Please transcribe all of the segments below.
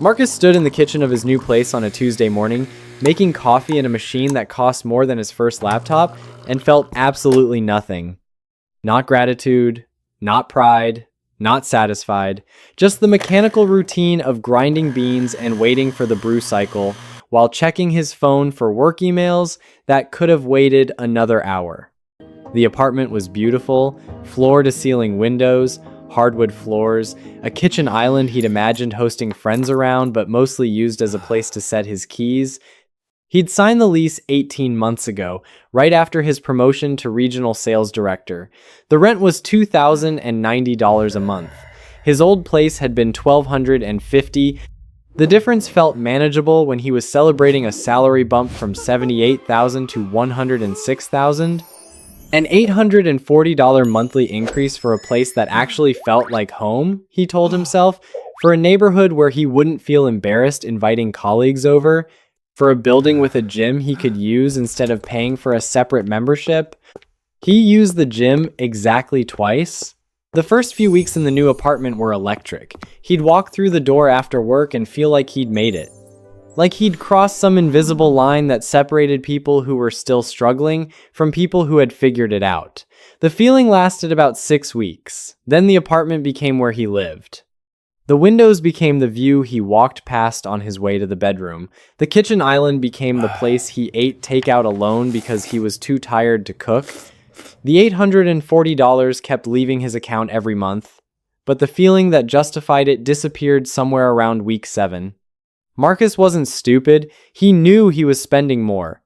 Marcus stood in the kitchen of his new place on a Tuesday morning, making coffee in a machine that cost more than his first laptop, and felt absolutely nothing. Not gratitude, not pride, not satisfied, just the mechanical routine of grinding beans and waiting for the brew cycle, while checking his phone for work emails that could have waited another hour. The apartment was beautiful, floor-to-ceiling windows, hardwood floors, a kitchen island he'd imagined hosting friends around but mostly used as a place to set his keys. He'd signed the lease 18 months ago, right after his promotion to regional sales director. The rent was $2,090 a month. His old place had been $1,250. The difference felt manageable when he was celebrating a salary bump from $78,000 to $106,000. An $840 monthly increase for a place that actually felt like home, he told himself, for a neighborhood where he wouldn't feel embarrassed inviting colleagues over, for a building with a gym he could use instead of paying for a separate membership. He used the gym exactly twice. The first few weeks in the new apartment were electric. He'd walk through the door after work and feel like he'd made it. Like he'd crossed some invisible line that separated people who were still struggling from people who had figured it out. The feeling lasted about 6 weeks. Then the apartment became where he lived. The windows became the view he walked past on his way to the bedroom. The kitchen island became the place he ate takeout alone because he was too tired to cook. The $840 kept leaving his account every month, but the feeling that justified it disappeared somewhere around week 7. Marcus wasn't stupid. He knew he was spending more.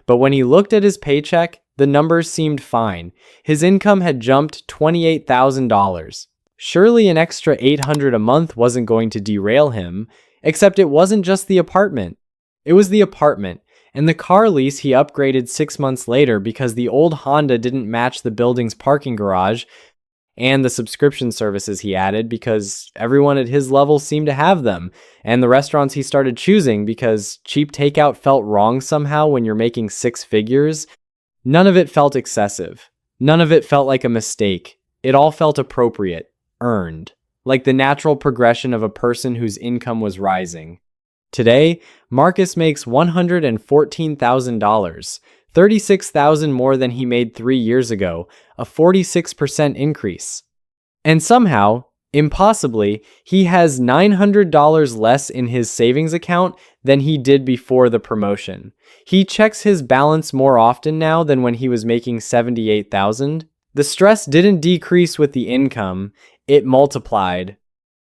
But when he looked at his paycheck, the numbers seemed fine. His income had jumped $28,000. Surely an extra $800 a month wasn't going to derail him, except it wasn't just the apartment. It was the apartment, and the car lease he upgraded 6 months later because the old Honda didn't match the building's parking garage, and the subscription services he added because everyone at his level seemed to have them, and the restaurants he started choosing because cheap takeout felt wrong somehow when you're making 6 figures. None of it felt excessive. None of it felt like a mistake. It all felt appropriate, earned, like the natural progression of a person whose income was rising. Today, Marcus makes $114,000, $36,000 more than he made 3 years ago, a 46% increase. And somehow, impossibly, he has $900 less in his savings account than he did before the promotion. He checks his balance more often now than when he was making $78,000. The stress didn't decrease with the income, it multiplied.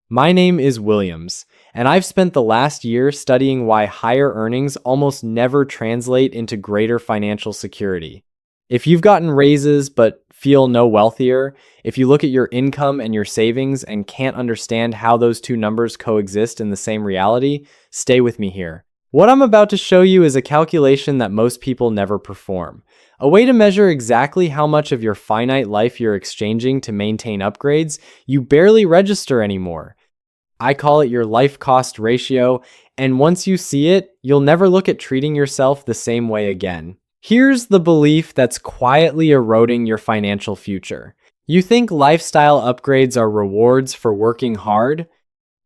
My name is Williams, and I've spent the last year studying why higher earnings almost never translate into greater financial security. If you've gotten raises but feel no wealthier, if you look at your income and your savings and can't understand how those two numbers coexist in the same reality, stay with me here. What I'm about to show you is a calculation that most people never perform. A way to measure exactly how much of your finite life you're exchanging to maintain upgrades you barely register anymore. I call it your life cost ratio, and once you see it, you'll never look at treating yourself the same way again. Here's the belief that's quietly eroding your financial future. You think lifestyle upgrades are rewards for working hard?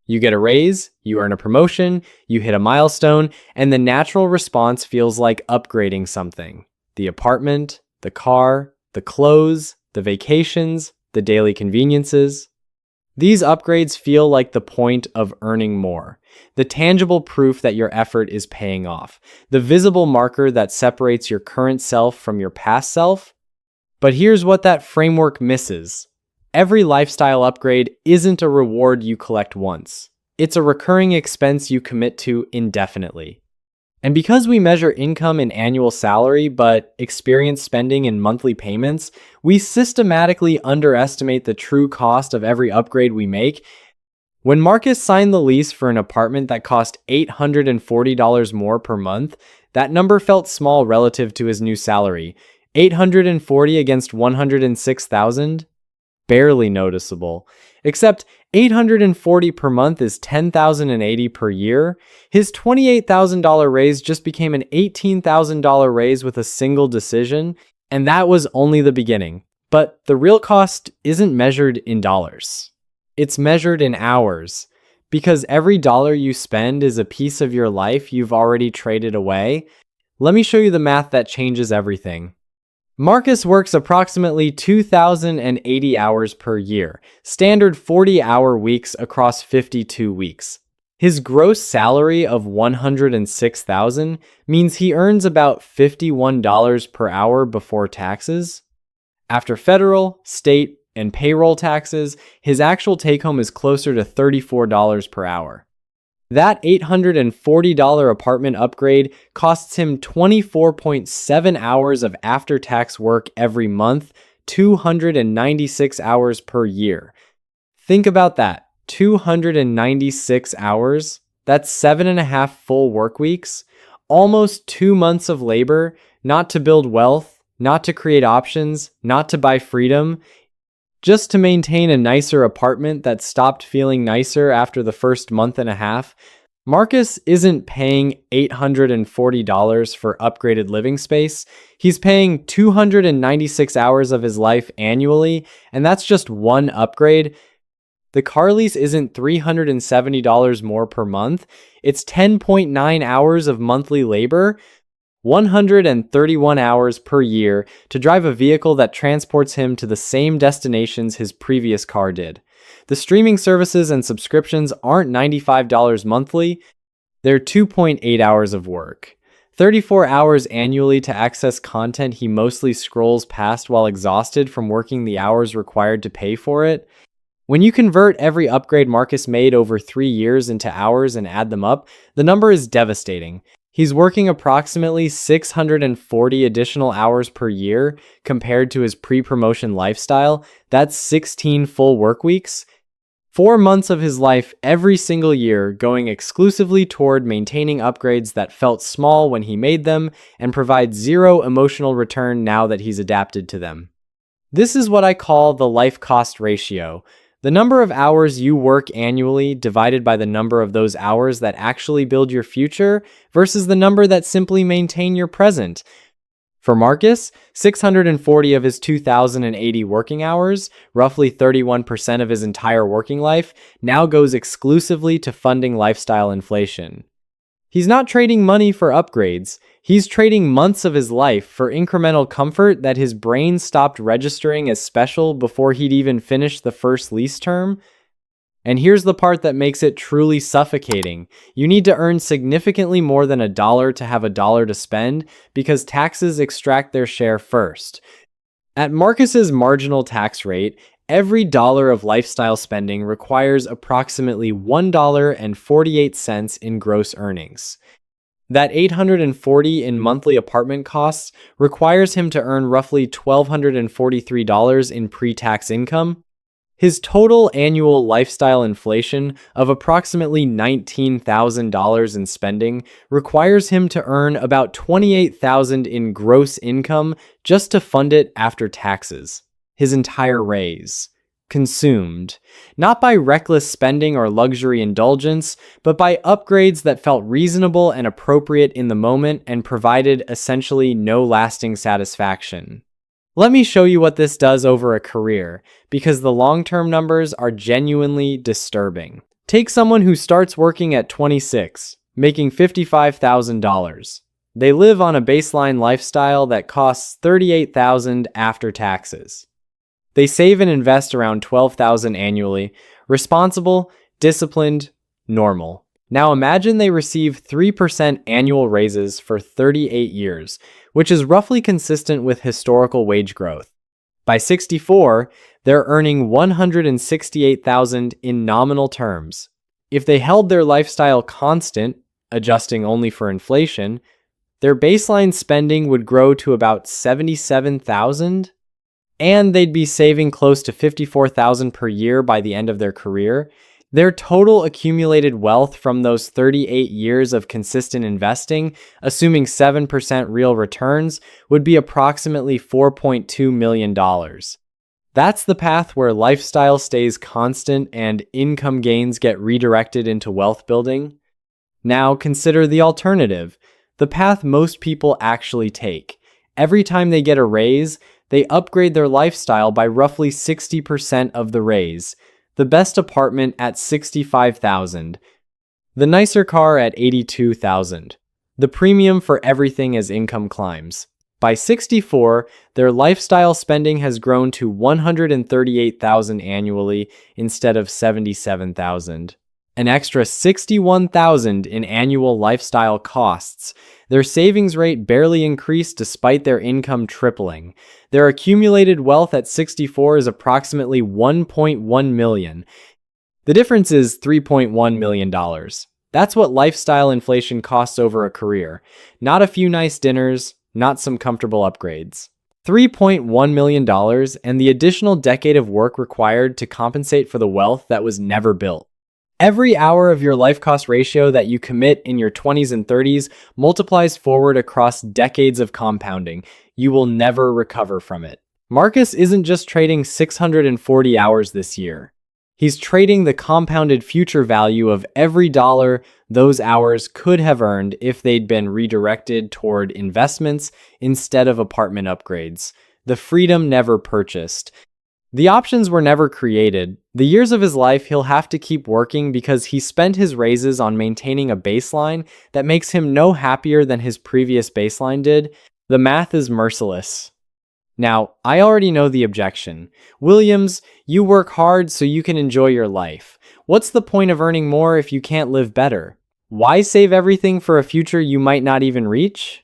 You get a raise, you earn a promotion, you hit a milestone, and the natural response feels like upgrading something. The apartment, the car, the clothes, the vacations, the daily conveniences. These upgrades feel like the point of earning more, the tangible proof that your effort is paying off, the visible marker that separates your current self from your past self. But here's what that framework misses. Every lifestyle upgrade isn't a reward you collect once. It's a recurring expense you commit to indefinitely. And because we measure income in annual salary but experience spending in monthly payments, we systematically underestimate the true cost of every upgrade we make. When Marcus signed the lease for an apartment that cost $840 more per month, that number felt small relative to his new salary. $840 against $106,000? Barely noticeable. Except $840 per month is $10,080 per year. His $28,000 raise just became an $18,000 raise with a single decision, and that was only the beginning. But the real cost isn't measured in dollars. It's measured in hours. Because every dollar you spend is a piece of your life you've already traded away. Let me show you the math that changes everything. Marcus works approximately 2,080 hours per year, standard 40-hour weeks across 52 weeks. His gross salary of $106,000 means he earns about $51 per hour before taxes. After federal, state, and payroll taxes, his actual take-home is closer to $34 per hour. That $840 apartment upgrade costs him 24.7 hours of after-tax work every month, 296 hours per year. Think about that, 296 hours, that's 7.5 full work weeks, almost 2 months of labor, not to build wealth, not to create options, not to buy freedom, just to maintain a nicer apartment that stopped feeling nicer after the first month and a half. Marcus isn't paying $840 for upgraded living space. He's paying 296 hours of his life annually, and that's just one upgrade. The car lease isn't $370 more per month. It's 10.9 hours of monthly labor, 131 hours per year to drive a vehicle that transports him to the same destinations his previous car did. The streaming services and subscriptions aren't $95 monthly, they're 2.8 hours of work. 34 hours annually to access content he mostly scrolls past while exhausted from working the hours required to pay for it. When you convert every upgrade Marcus made over 3 years into hours and add them up, the number is devastating. He's working approximately 640 additional hours per year compared to his pre-promotion lifestyle. That's 16 full work weeks. 4 months of his life every single year going exclusively toward maintaining upgrades that felt small when he made them and provide zero emotional return now that he's adapted to them. This is what I call the life cost ratio. The number of hours you work annually divided by the number of those hours that actually build your future versus the number that simply maintain your present. For Marcus, 640 of his 2,080 working hours, roughly 31% of his entire working life, now goes exclusively to funding lifestyle inflation. He's not trading money for upgrades. He's trading months of his life for incremental comfort that his brain stopped registering as special before he'd even finished the first lease term. And here's the part that makes it truly suffocating. You need to earn significantly more than $1 to have $1 to spend because taxes extract their share first. At Marcus's marginal tax rate, every dollar of lifestyle spending requires approximately $1.48 in gross earnings. That $840 in monthly apartment costs requires him to earn roughly $1,243 in pre-tax income. His total annual lifestyle inflation of approximately $19,000 in spending requires him to earn about $28,000 in gross income just to fund it after taxes. His entire raise. Consumed, not by reckless spending or luxury indulgence, but by upgrades that felt reasonable and appropriate in the moment and provided essentially no lasting satisfaction. Let me show you what this does over a career, because the long-term numbers are genuinely disturbing. Take someone who starts working at 26, making $55,000. They live on a baseline lifestyle that costs $38,000 after taxes. They save and invest around $12,000 annually, responsible, disciplined, normal. Now imagine they receive 3% annual raises for 38 years, which is roughly consistent with historical wage growth. By 64, they're earning $168,000 in nominal terms. If they held their lifestyle constant, adjusting only for inflation, their baseline spending would grow to about $77,000. And they'd be saving close to $54,000 per year by the end of their career. Their total accumulated wealth from those 38 years of consistent investing, assuming 7% real returns, would be approximately $4.2 million. That's the path where lifestyle stays constant and income gains get redirected into wealth building. Now consider the alternative, the path most people actually take. Every time they get a raise, they upgrade their lifestyle by roughly 60% of the raise. the best apartment at $65,000, the nicer car at $82,000, the premium for everything as income climbs. By 64, their lifestyle spending has grown to $138,000 annually instead of $77,000. An extra $61,000 in annual lifestyle costs. Their savings rate barely increased despite their income tripling. Their accumulated wealth at 64 is approximately $1.1 million. The difference is $3.1 million. That's what lifestyle inflation costs over a career. Not a few nice dinners, not some comfortable upgrades. $3.1 million and the additional decade of work required to compensate for the wealth that was never built. Every hour of your life cost ratio that you commit in your 20s and 30s multiplies forward across decades of compounding. You will never recover from it. Marcus isn't just trading 640 hours this year. He's trading the compounded future value of every dollar those hours could have earned if they'd been redirected toward investments instead of apartment upgrades. The freedom never purchased. The options were never created. The years of his life he'll have to keep working because he spent his raises on maintaining a baseline that makes him no happier than his previous baseline did. The math is merciless. Now, I already know the objection. Williams, you work hard so you can enjoy your life. What's the point of earning more if you can't live better? Why save everything for a future you might not even reach?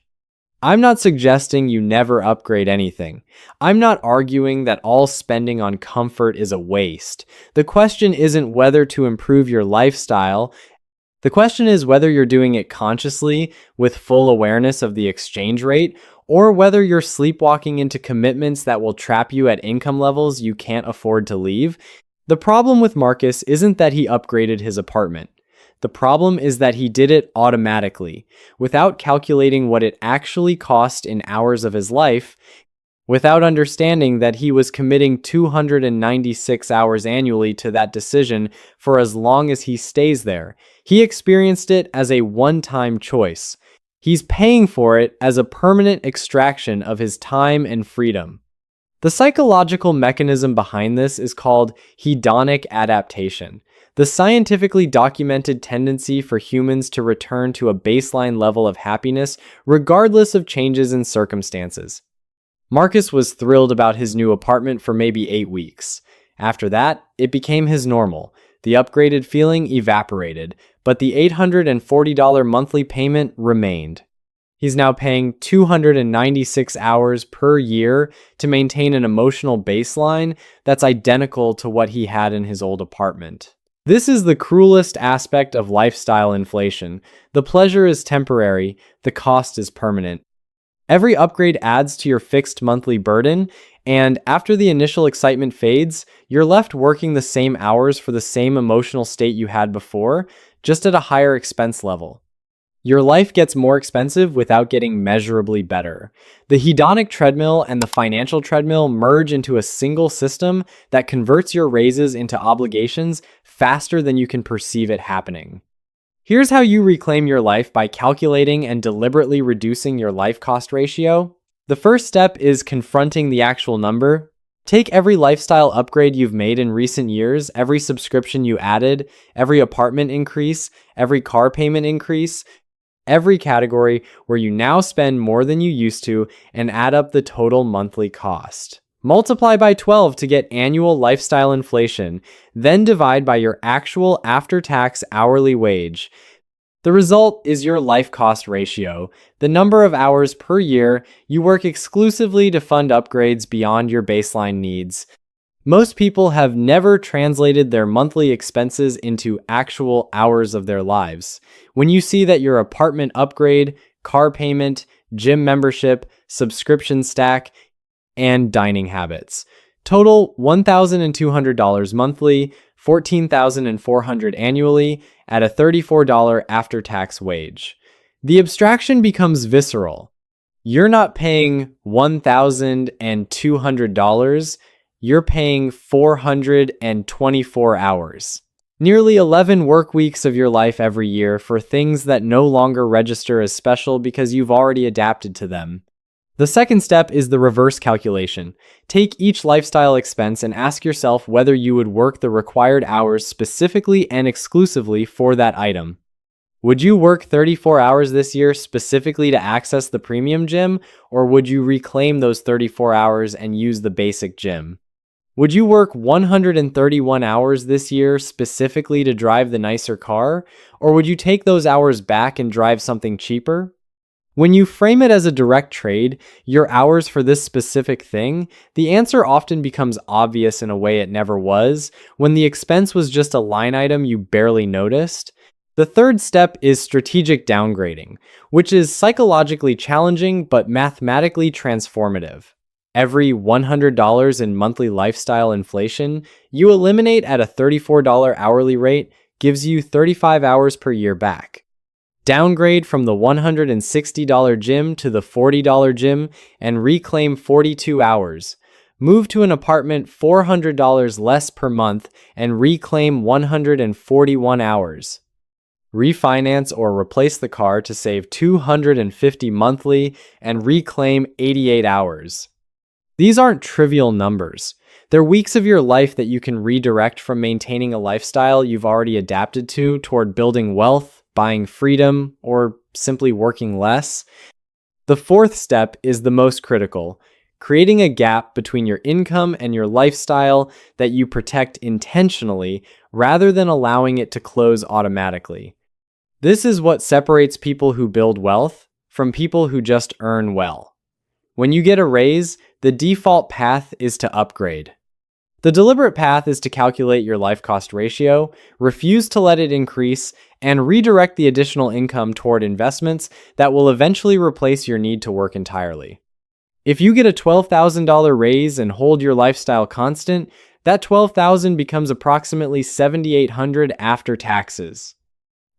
I'm not suggesting you never upgrade anything. I'm not arguing that all spending on comfort is a waste. The question isn't whether to improve your lifestyle. The question is whether you're doing it consciously with full awareness of the exchange rate, or whether you're sleepwalking into commitments that will trap you at income levels you can't afford to leave. The problem with Marcus isn't that he upgraded his apartment. The problem is that he did it automatically, without calculating what it actually cost in hours of his life, without understanding that he was committing 296 hours annually to that decision for as long as he stays there. He experienced it as a one-time choice. He's paying for it as a permanent extraction of his time and freedom. The psychological mechanism behind this is called hedonic adaptation, the scientifically documented tendency for humans to return to a baseline level of happiness regardless of changes in circumstances. Marcus was thrilled about his new apartment for maybe 8 weeks. After that, it became his normal. The upgraded feeling evaporated, but the $840 monthly payment remained. He's now paying 296 hours per year to maintain an emotional baseline that's identical to what he had in his old apartment. This is the cruelest aspect of lifestyle inflation. The pleasure is temporary, the cost is permanent. Every upgrade adds to your fixed monthly burden, and after the initial excitement fades, you're left working the same hours for the same emotional state you had before, just at a higher expense level. Your life gets more expensive without getting measurably better. The hedonic treadmill and the financial treadmill merge into a single system that converts your raises into obligations faster than you can perceive it happening. Here's how you reclaim your life by calculating and deliberately reducing your life cost ratio. The first step is confronting the actual number. Take every lifestyle upgrade you've made in recent years, every subscription you added, every apartment increase, every car payment increase, every category where you now spend more than you used to, and add up the total monthly cost. Multiply by 12 to get annual lifestyle inflation, then divide by your actual after-tax hourly wage. The result is your life cost ratio, the number of hours per year you work exclusively to fund upgrades beyond your baseline needs. Most people have never translated their monthly expenses into actual hours of their lives. When you see that your apartment upgrade, car payment, gym membership, subscription stack, and dining habits total $1,200 monthly, $14,400 annually at a $34 after-tax wage. The abstraction becomes visceral. You're not paying $1,200. You're paying 424 hours. Nearly 11 work weeks of your life every year for things that no longer register as special because you've already adapted to them. The second step is the reverse calculation. Take each lifestyle expense and ask yourself whether you would work the required hours specifically and exclusively for that item. Would you work 34 hours this year specifically to access the premium gym, or would you reclaim those 34 hours and use the basic gym? Would you work 131 hours this year specifically to drive the nicer car, or would you take those hours back and drive something cheaper? When you frame it as a direct trade, your hours for this specific thing, the answer often becomes obvious in a way it never was, when the expense was just a line item you barely noticed. The third step is strategic downgrading, which is psychologically challenging but mathematically transformative. Every $100 in monthly lifestyle inflation you eliminate at a $34 hourly rate gives you 35 hours per year back. Downgrade from the $160 gym to the $40 gym and reclaim 42 hours. Move to an apartment $400 less per month and reclaim 141 hours. Refinance or replace the car to save $250 monthly and reclaim 88 hours. These aren't trivial numbers. They're weeks of your life that you can redirect from maintaining a lifestyle you've already adapted to toward building wealth, buying freedom, or simply working less. The fourth step is the most critical, creating a gap between your income and your lifestyle that you protect intentionally rather than allowing it to close automatically. This is what separates people who build wealth from people who just earn well. When you get a raise, the default path is to upgrade. The deliberate path is to calculate your life cost ratio, refuse to let it increase, and redirect the additional income toward investments that will eventually replace your need to work entirely. If you get a $12,000 raise and hold your lifestyle constant, that $12,000 becomes approximately $7,800 after taxes.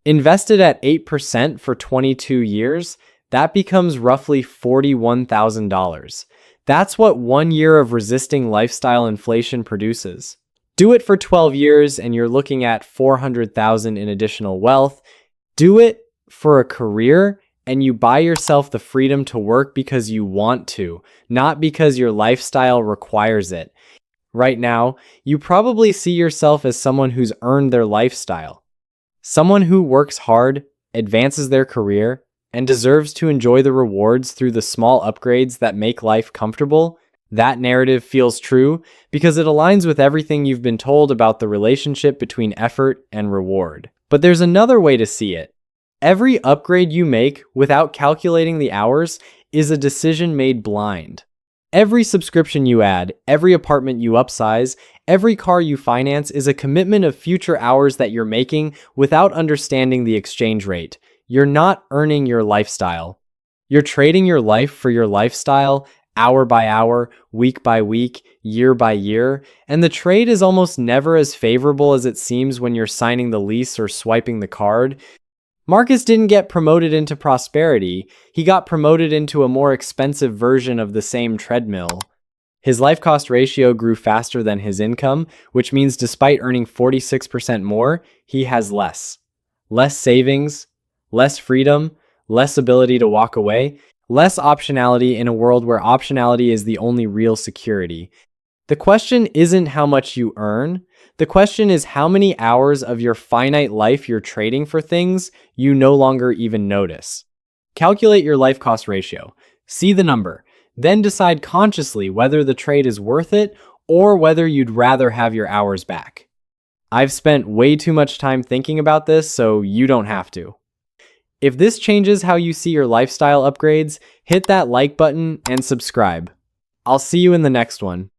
Invested at 8% for 22 years, that becomes roughly $41,000. That's what 1 year of resisting lifestyle inflation produces. Do it for 12 years and you're looking at $400,000 in additional wealth. Do it for a career and you buy yourself the freedom to work because you want to, not because your lifestyle requires it. Right now, you probably see yourself as someone who's earned their lifestyle. Someone who works hard, advances their career, and deserves to enjoy the rewards through the small upgrades that make life comfortable. That narrative feels true because it aligns with everything you've been told about the relationship between effort and reward. But there's another way to see it. Every upgrade you make without calculating the hours is a decision made blind. Every subscription you add, every apartment you upsize, every car you finance is a commitment of future hours that you're making without understanding the exchange rate. You're not earning your lifestyle. You're trading your life for your lifestyle, hour by hour, week by week, year by year, and the trade is almost never as favorable as it seems when you're signing the lease or swiping the card. Marcus didn't get promoted into prosperity, he got promoted into a more expensive version of the same treadmill. His life cost ratio grew faster than his income, which means despite earning 46% more, he has less. Less savings, less freedom, less ability to walk away, less optionality in a world where optionality is the only real security. The question isn't how much you earn. The question is how many hours of your finite life you're trading for things you no longer even notice. Calculate your life cost ratio. See the number. Then decide consciously whether the trade is worth it or whether you'd rather have your hours back. I've spent way too much time thinking about this, so you don't have to. If this changes how you see your lifestyle upgrades, hit that like button and subscribe. I'll see you in the next one.